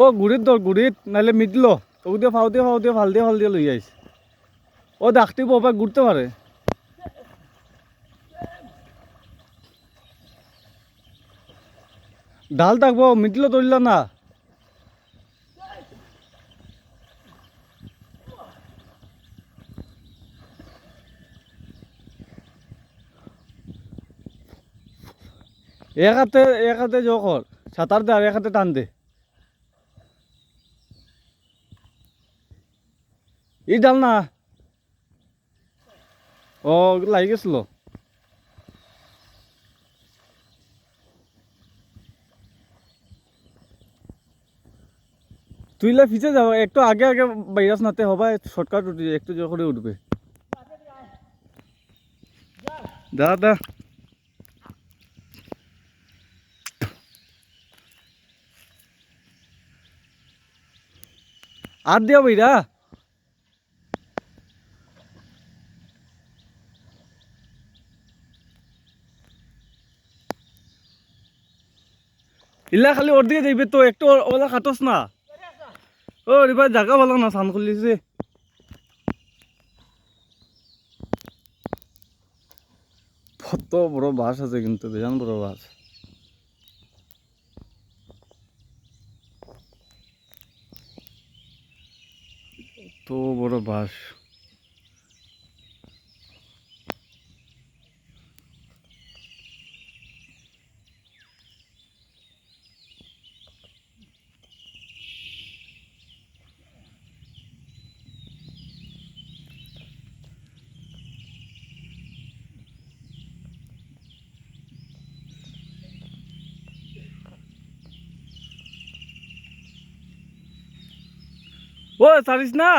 ও গুড়িত দর গুড়িত নাহলে মিটলো ও দিয়ে ফাও দিয়ে ভাল দিয়ে লই আইস ও ডাকতে বাবা ঘুরতে পারে ডাল থাকবো মিটলো ধরল না এক হাতে জো কর সাঁতার দে আর এক হাতে টান দে ই ডাল না ও লাগি গেছিল তুইলে ফিচে যাব একটু আগে বাইরাস নাতে হবা শর্টকাট উঠে একটু জোর করে উঠবে দা আর দিয়া বইরা ইলা খালি ওর দিকে যাইবে তো একটু ওলা খাটস না ও রিবা জায়গা ভালো না সান খুলিছে কত বড় বাস আছে কিন্তু বেজান বড় বাস তো বড় বাস ও সারিস না